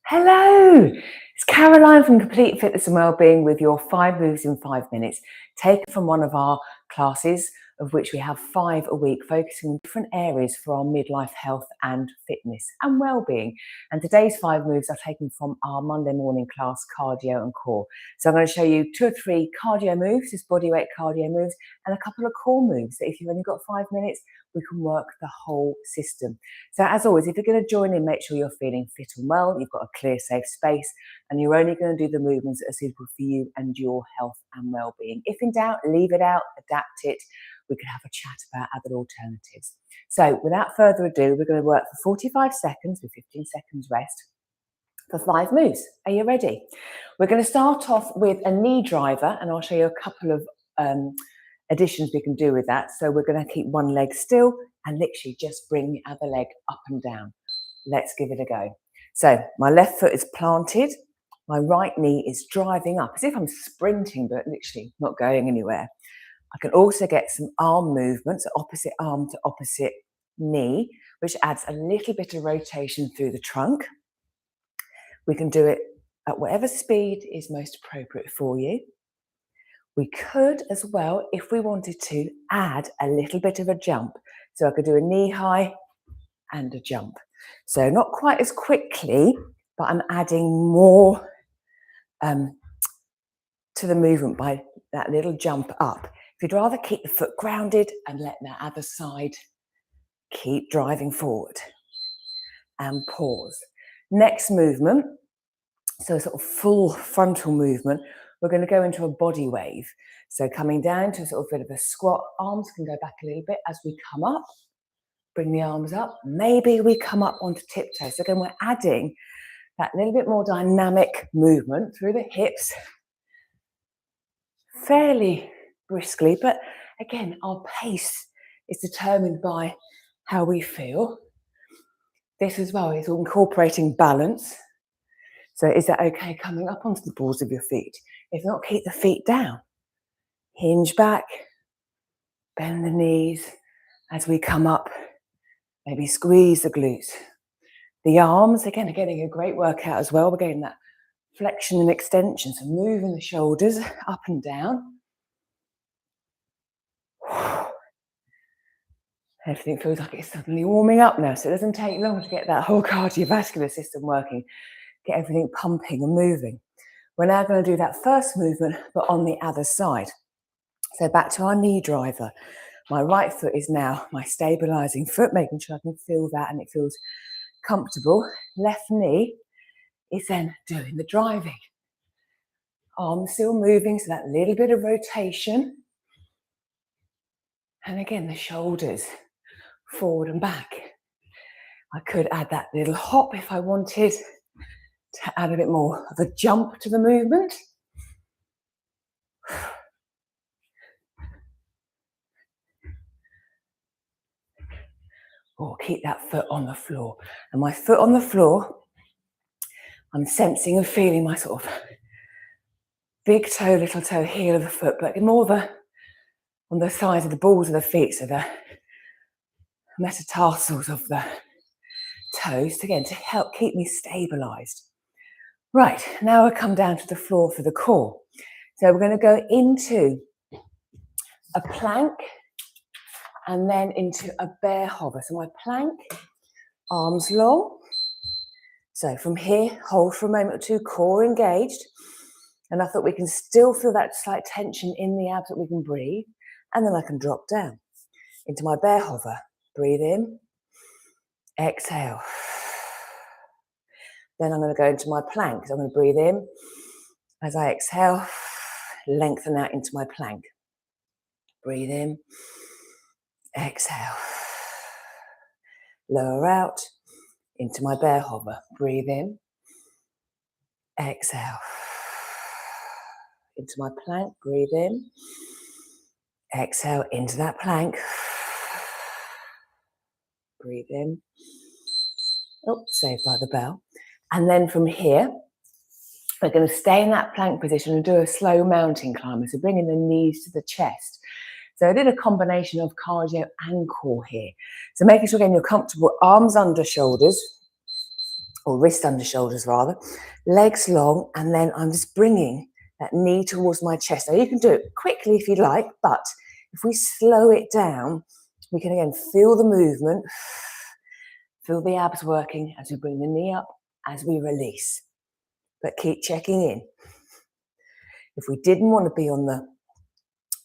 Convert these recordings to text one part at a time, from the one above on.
Hello, it's Caroline from Complete Fitness and Wellbeing with your 5 moves in 5 minutes, taken from one of our classes, of which we have 5 a week, focusing on different areas for our midlife health and fitness and wellbeing. And today's 5 moves are taken from our Monday morning class, cardio and core. So I'm going to show you 2 or 3 cardio moves, just bodyweight cardio moves, and a couple of core moves that if you've only got 5 minutes, we can work the whole system. So as always, if you're going to join in, make sure you're feeling fit and well, you've got a clear, safe space, and you're only going to do the movements that are suitable for you and your health and well-being. If in doubt, leave it out, adapt it. We could have a chat about other alternatives. So without further ado, we're going to work for 45 seconds with 15 seconds rest for 5 moves. Are you ready? We're going to start off with a knee driver, and I'll show you a couple of additions we can do with that. So we're going to keep one leg still and literally just bring the other leg up and down. Let's give it a go. So my left foot is planted, my right knee is driving up as if I'm sprinting, but literally not going anywhere. I can also get some arm movements, opposite arm to opposite knee, which adds a little bit of rotation through the trunk. We can do it at whatever speed is most appropriate for you. We could as well, if we wanted to, add a little bit of a jump. So I could do a knee high and a jump. So not quite as quickly, but I'm adding more to the movement by that little jump up. If you'd rather keep the foot grounded and let that other side keep driving forward. And pause. Next movement, so sort of full frontal movement, we're going to go into a body wave. So coming down to a sort of bit of a squat, arms can go back a little bit as we come up, bring the arms up. Maybe we come up onto tiptoes. So again, we're adding that little bit more dynamic movement through the hips, fairly briskly, but again, our pace is determined by how we feel. This as well is incorporating balance. So is that okay coming up onto the balls of your feet? If not, keep the feet down. Hinge back, bend the knees as we come up. Maybe squeeze the glutes. The arms, again, are getting a great workout as well. We're getting that flexion and extension. So moving the shoulders up and down. Everything feels like it's suddenly warming up now. So it doesn't take long to get that whole cardiovascular system working. Get everything pumping and moving. We're now going to do that first movement, but on the other side. So back to our knee driver. My right foot is now my stabilizing foot, making sure I can feel that and it feels comfortable. Left knee is then doing the driving. Arms still moving, so that little bit of rotation. And again, the shoulders forward and back. I could add that little hop if I wanted to add a bit more of a jump to the movement. Or keep that foot on the floor. And my foot on the floor, I'm sensing and feeling my sort of big toe, little toe, heel of the foot, but more on the sides of the balls of the feet, so the metatarsals of the toes, again, to help keep me stabilized. Right, now we'll come down to the floor for the core. So we're going to go into a plank and then into a bear hover. So my plank, arms long. So from here, hold for a moment or two, core engaged. Enough that we can still feel that slight tension in the abs that we can breathe. And then I can drop down into my bear hover. Breathe in, exhale. Then I'm going to go into my plank. So I'm going to breathe in. As I exhale, lengthen out into my plank. Breathe in, exhale. Lower out into my bear hover. Breathe in, exhale. Into my plank, breathe in, exhale into that plank. Breathe in. Oh, saved by the bell. And then from here, we're going to stay in that plank position and do a slow mountain climber. So bringing the knees to the chest. So I did a combination of cardio and core here. So making sure, again, you're comfortable, arms under shoulders, or wrist under shoulders rather, legs long, and then I'm just bringing that knee towards my chest. Now you can do it quickly if you'd like, but if we slow it down, we can again feel the movement, feel the abs working as we bring the knee up, as we release. But keep checking in. If we didn't want to be on the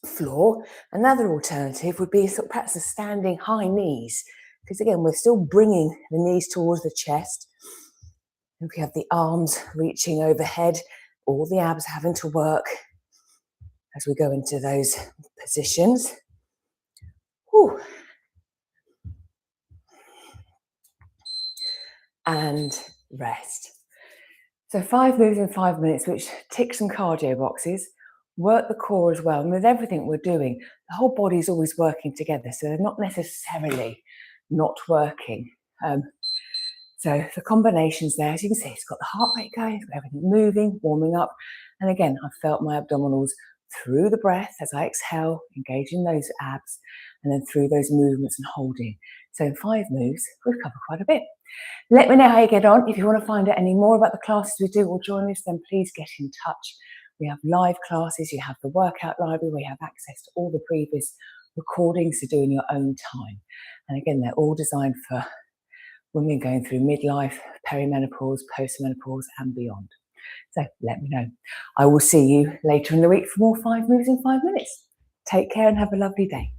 floor, another alternative would be sort of perhaps a standing high knees, because again, we're still bringing the knees towards the chest. And we have the arms reaching overhead, all the abs having to work as we go into those positions. Whew. And rest. So 5 moves in 5 minutes, which tick some cardio boxes, work the core as well. And with everything we're doing, the whole body is always working together. So they're not necessarily not working. So the combinations there, as you can see, it's got the heart rate going, it's got everything moving, warming up. And again, I felt my abdominals through the breath as I exhale, engaging those abs, and then through those movements and holding. So in 5 moves, we've covered quite a bit. Let me know how you get on. If you want to find out any more about the classes we do or join us, then please get in touch. We have live classes, you have the workout library, we have access to all the previous recordings to do in your own time. And again, they're all designed for women going through midlife, perimenopause, postmenopause, and beyond. So let me know. I will see you later in the week for more 5 moves in 5 minutes. Take care and have a lovely day.